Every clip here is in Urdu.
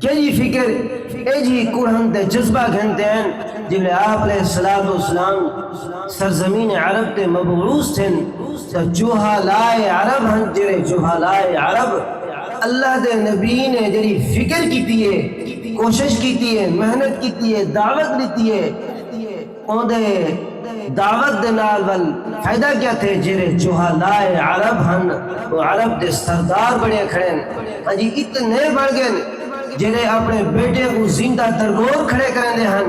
کہ جی فکر اے جی قرآن تے جذبہ گھنتے ہیں جب آپ علیہ السلام سرزمین عرب تے مبعوث تھے تو جوہلائے عرب ہن جڑے جوہلائے عرب اللہ دے نبی نے جڑی فکر کیتی ہے، کوشش کیتی ہے، محنت کیتی ہے، دعوت دیتی ہے، اون دے دعوت دے نال ول فائدہ کیا تھے جڑے جوہلائے عرب ہن وہ عرب دے سردار بڑے کھڑے ہیں، ہاں جی اتنے بڑھ گئے جنہیں اپنے بیٹے کو زندہ درگور کھڑے کرنے ہن۔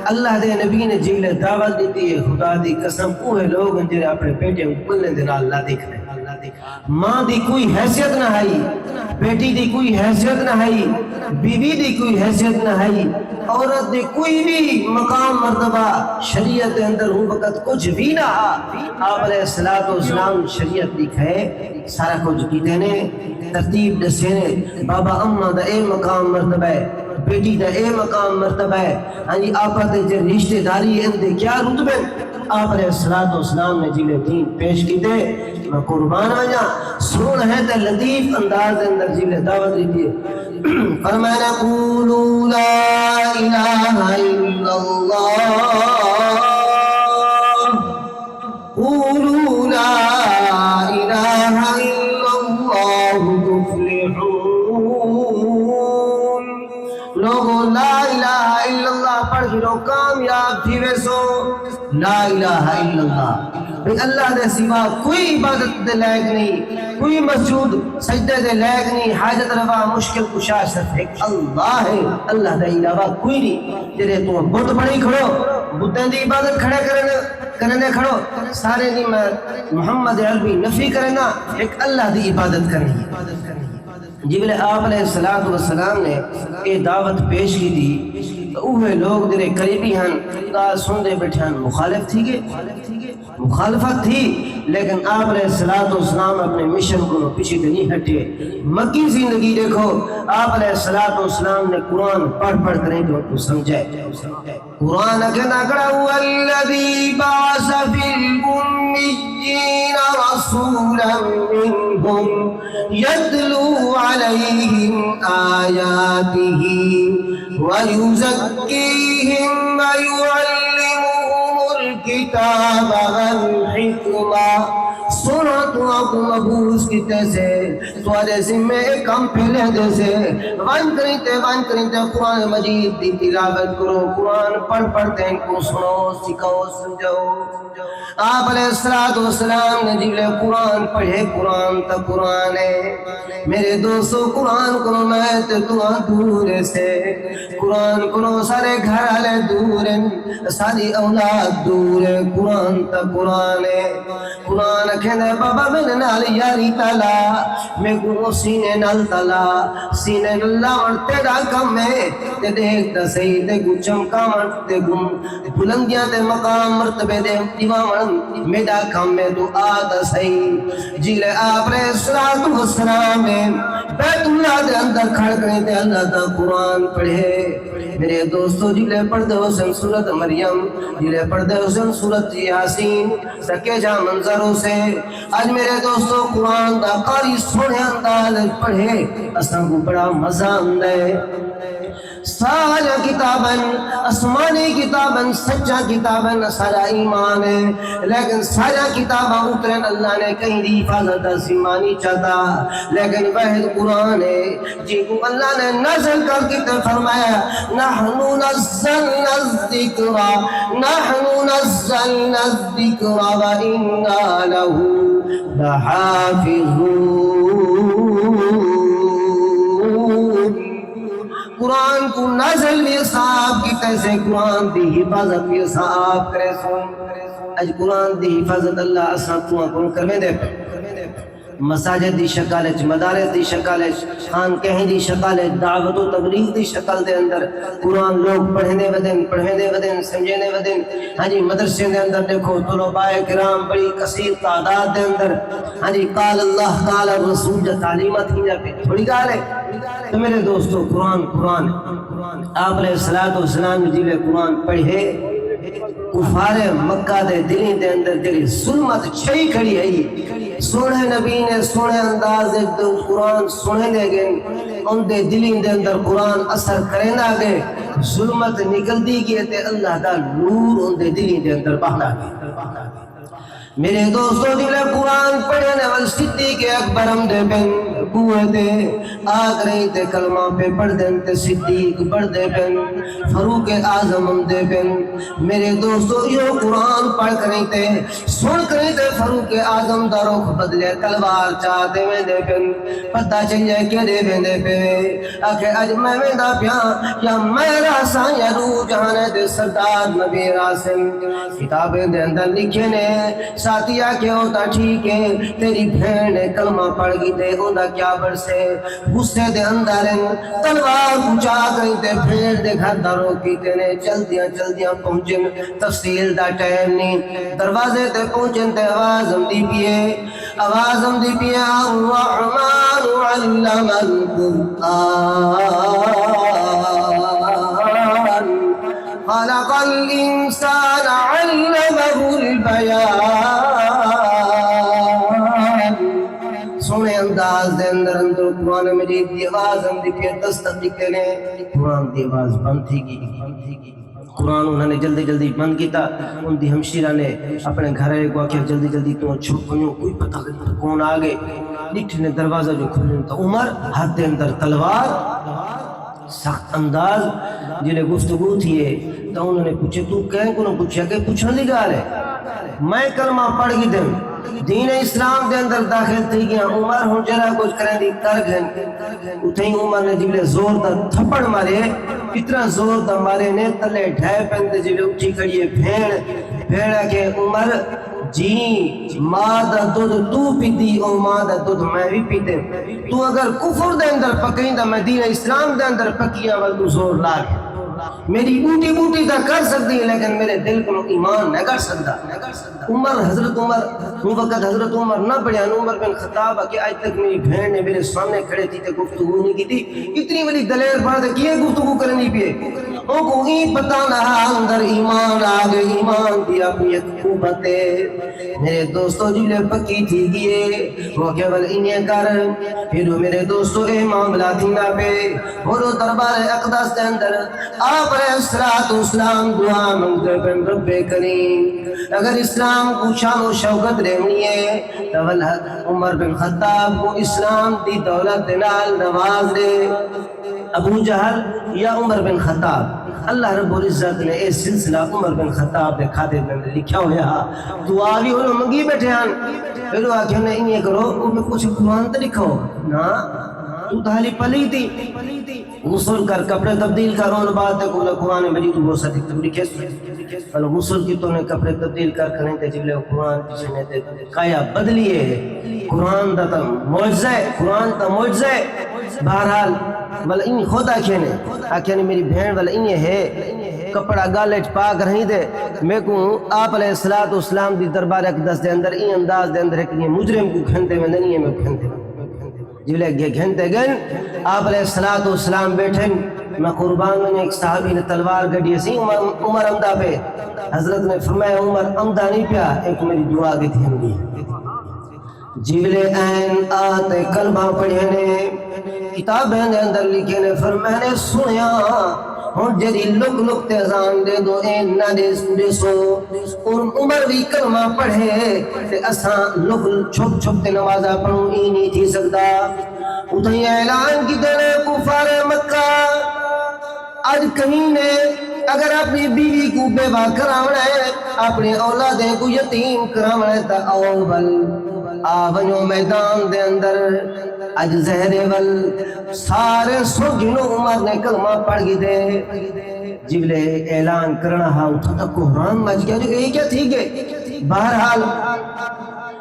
اللہ دے نبی نے جیلے دعوت دیتی ہے، خدا دی قسم اوہ لوگ جنہیں اپنے بیٹے کو کلنے دینا اللہ دیکھ رہے ماں دی کوئی حیثیت نہ ہے، بیٹی دی کوئی حیثیت نہ ہے، بیوی دی کوئی حیثیت نہ ہے، عورت دی کوئی بھی مقام مرتبہ شریعت دے اندر ہوں وقت کچھ بھی نہ آپ علیہ السلام شریعت لکھے سارا کچھ کیتے نے ترتیب دسے نے بابا اماں دا اے مقام مرتبہ ہے، بیٹی دا اے مقام مرتبہ ہے، ہاں جی آپا تے جو رشتہ داری ان دے کیا رتبے آپ علیہ السلام نے جلے دین پیش کیتے میں قربان آجا سن ہے تے لطیف انداز اندر جلے دعوت دیتی ہے فرمانا قولوا لا الہ الا اللہ قولوا لا الہ الا اللہ تفلحون لوگوں لا الہ الا اللہ پڑھ گرو کامیاب تھی ویسو لا الہ الا اللہ بھئی اللہ دے سوا کوئی عبادت دے لائق نہیں، کوئی مسجود سجدے دے لائق نہیں، حاجت روا مشکل کشا صرف ایک اللہ ہے، اللہ دے علاوہ کوئی نہیں۔ جرے تم بت بڑی کھڑو بتیں دی عبادت کھڑے کرنے کھڑو سارے دی میں محمد عربی نفی کرنا ایک اللہ دی عبادت کرنی ہے۔ جبل آپ علیہ السلام نے یہ دعوت پیش کی تھی تو اوہ لوگ جنہیں قریبی ہن گال سن دے بیٹھے ہن مخالف تھی گے مخالفت تھی لیکن آپ علیہ السلام اپنے مشن کو پیچھے نہیں ہٹے۔ مکی زندگی دیکھو آپ علیہ السلام نے قرآن پڑھ کریں تو ان کو سمجھائے قرآن کہنا کڑا والذی بعث فی الأمیین رسولا منہم یتلو علیہم آیاتہ ویزکیہم ویعلمہم الکتاب والحکمہ سونا تو آپ کو مبوس کی تیسے سوالے ذمہ ایک کم پھیلے دیسے وان کریں تے قرآن مجید دی تلاوت کرو قرآن پڑھتے ان کو سنو سکھاؤ سمجھو۔ آپ علیہ السلام نے جبلے قرآن پڑھے قرآن تا قرآن ہے میرے دوستو قرآن کرو میں تے تو دور سے قرآن کرو سارے گھر والے دور ہیں ساری اولاد دور ہے قرآن تا قرآن ہے قرآن کہنے بابا میں نال یاری تالا میں گو سینے نال تالا سینے نال مرتے دا کم ہے تے دیکھ دا صحیح تے گو چمکا مرتے گم بلندیاں تے مقام مرتبے دے دیوان میڈا کم میں تو آدھا صحیح جیلے آپ نے السلام میں بیت اللہ دے اندر کھڑ کریں تے اللہ دا قرآن پڑھے میرے دوستو جیلے پڑھ دے حسن سورت مریم جیلے پڑھ دے حسن سورت یاسین سکے جا منظروں سے آج میرے دوستو قرآن دا قاری سونے انداز پڑھے اساں کو بڑا مزہ اندے سارا کتاباً اسمانی کتاباً سچا کتاباً سارا ایمان ہے لیکن سارا کتاباں اترین اللہ نے کہیں دی حفاظت زمانی چاہتا لیکن واحد قرآن ہے جی کو اللہ نے نزل کر کے فرمایا نحنو نزلنا الذکر وَإِنَّا لَهُ لَحَافِظُونَ قرآن کو نازل بھی صاحب کی تیسے قرآن دی حفاظت بھی صاحب کرے سن اج قرآن دی حفاظت اللہ اساں تو کون کرویں دے مساجد دی شکل ہے مدارس دی شکل ہے خان کہیں دی شکل ہے دعوت و تبلیغ دی شکل دے اندر قرآن لوگ پڑھنے ودن سمجھنے ودن ہاں جی مدرسے دے اندر دیکھو طلباء کرام بڑی کثیر تعداد دے اندر ہاں جی قال اللہ قال الرسول جو تعلیمات ہی جاتے بڑی گال ہے تو میرے دوستو قرآن آپ علیہ السلام نے جیلے قرآن پڑھے کفار مکہ دے دلیں دے اندر دلی ظلمت چھئی کھڑی ہے سونے نبی نے سونے انداز قرآن سنے لے گئے ان دے دلین دے اندر قرآن اثر کریں آگے ظلمت نکل دی گئے تے اللہ دا نور ان دے دلین دے اندر بہنا گئے میرے دوستوں دلے قرآن پڑھنے وال صدیق اکبر ہم دے بن قوتے آگ رہی تے کلمہ پہ پڑھ دیں تے صدیق پڑھ دے بن فاروق اعظم ہم دے بن میرے دوستوں یہ قرآن پڑھ کریں تے سن کریں تے فاروق اعظم دا رخ بدلے تلوار چاہتے میں دے بن پتہ چلے کہ دے بن دے پہ آکے اج میں دا پیاں یا میرا سان یا رو جہانے دے سردار نبی راسم کتابیں دے اندر لکھے نے ساتھیا کہ ہوتا ٹھیک ہے تیری بہن نے کلمہ پڑھ گی دے ہوتا کیا برسے غصے دے اندر تلوار پچا گئی تے بہن دے گھر داروں کی تینے چلدیاں پہنچن تفصیل دا ٹائم نہیں دروازے تے پہنچن تے آواز ہم دی پیے الرحمن علم القرآن خلق الإنسان علمه البيان سونے انداز دے اندر قرآن مجید دی آواز ہم دی پہ تصدیق نے قرآن دی آواز بند تھی گی قرآن انہوں نے جلدی بند کیتا ان دی ہمشیرہ نے اپنے گھرے کو آکھیا جلدی تو چھپ گئیوں کوئی پتہ نہیں کون آگے لکھ نے دروازہ جو کھلنے تا عمر ہاتھ دے اندر تلوار سخت انداز جنہیں گفتگو تھی ہے تو انہوں نے پوچھے تو کہیں کو نہ پوچھا کہ پوچھنے دی گال ہے میں کلمہ پڑھ گی دیں دین اسلام دے اندر داخل تھی گیا عمر ہوں جرہ کچھ کریں دی کر گئے اتھیں عمر نے جبلے زور دا تھپڑ مارے اتنا زور دا مارے نے تلے ڈھائے پہنتے جبلے اٹھی کھڑیے بھیڑا کہ عمر جی ماں دا دودھ تو پیتی او ماں دا دودھ میں بھی پیتے تو اگر کفر دے اندر پکیں دا میں دین اسلام دے اندر پکیاں والدو زور لاغے میری بوٹی دا کر سکتی ہے لیکن میرے دل کو ایمان نہ کر سکتا حضرت عمر وہ وقت حضرت عمر نہ پڑھیا عمر بن خطاب کہ آج تک میری بہن نے میرے سامنے کھڑے تھی تے گفتگو نہیں کی تھی اتنی بڑی دلیر بات ہے کہ گفتگو کرنی پیے ان کو ہی پتہ نہ اندر ایمان آگے ایمان دی اپنی قوت میرے دوستو جلے پکی تھی گئے وہ کیول انہیں کر پھر میرے دوستو اے معاملہ تھی نہ پہ اور دربار اقدس دے اندر آپ علیہ السلام دعا منگتے بن رب کریم اگر اسلام کو شان و شوکت رہنی ہے تو عمر بن خطاب کو اسلام دی دولت دنال نواز دے ابو جہل یا عمر بن خطاب اللہ رب العزت نے اے سلسلہ عمر بن خطاب دے کھاتے میں لکھا ہویا دعا بھی انہوں منگی بیٹھے ہیں پھر وہ آکھے انہیں انہیں کرو انہیں کچھ قرآن تے لکھو نا تو تحالی پلی تھی غسل کر کپڑے تبدیل کر اور بات ہے کہ قرآن مجید وہ صدق تب لکھے سو غسل کی تو نے کپڑے تبدیل کر کریں تے جبلے قرآن پیچھے نے تے قایا بدلیے قرآن دا تا معجزہ ہے قرآن تا معجزہ ہے بہرحال بل ان خود آکھے نے میری بہن بل انہیں ہے کپڑا گالج پاک رہی دے میں کو آپ علیہ السلام دی دربار اقدس دے اندر این انداز دے اندر ایک مجرم کو گھنتے میں نہیں ہے میں گھنتے جبلے گھنتے گن آپ علیہ السلام بیٹھیں میں قربان میں ایک صحابی نے تلوار گڑی سی عمر امدہ پہ حضرت نے فرمایا عمر امدہ نہیں پیا ایک میری دعا گئی تھی ہم جبلے این آتے کلمہ پڑھے نے کتابیں دے اندر لکھے نے فرمایا نے سنیا ہون جری لک لک تیزان دے دو این نہ دے سو اور عمر بھی کلمہ پڑھے تے اساں لک چھپ چھپ تے نمازہ پڑھوں ہی نہیں تھی سکتا اتنی اعلان کی دینے کفار مکہ آج کہیں نے اگر اپنی بیوی کو بیوہ کراونا ہے اپنی اولادیں کو یتیم کراونا ہے تا اول آونیوں میدان دے اندر اج زہرے ول سارے سو جنوں عمر نے کلمہ پڑھ گی دے جبلے اعلان کرنا ہاں اتھا تک قرآن مچ گیا جو یہ کیا تھی گئے بہرحال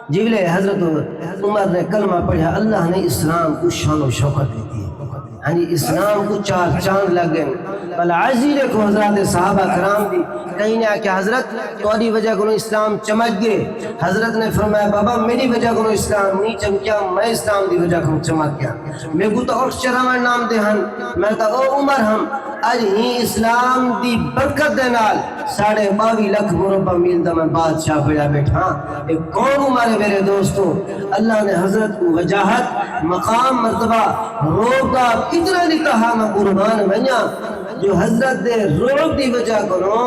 جبلے حضرت عمر نے کلمہ پڑھا اللہ نے اسلام کو شان و شوکت دیتی ہے یعنی اسلام کو چار چاند لگ گئے بل عزی دیکھو حضرات صحابہ کرام دی کہیں نے آکے حضرت توڑی وجہ کو اسلام چمک گئے حضرت نے فرمایا بابا میری وجہ کو اسلام نہیں چمکیا میں اسلام دی وجہ کو چمک گیا میں کو تو اٹھ چراوان نام دے ہن میں کہا او عمر ہم آج ہی اسلام دی برکت دے نال 22.5 لاکھ مربع میل دا میں بادشاہ بڑا بیٹھا ایک کون عمر میرے دوستو اللہ نے حضرت کو وجاہت مقام مرتبہ روب کا اتنا نہیں کہا میں قربان بنیا جو حضرت دے روب دی وجہ کرو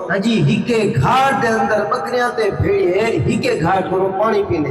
ہاں جی ہکے گھاٹ دے اندر بکریاں تے بھیڑے ہکے گھاٹ کرو پانی پینے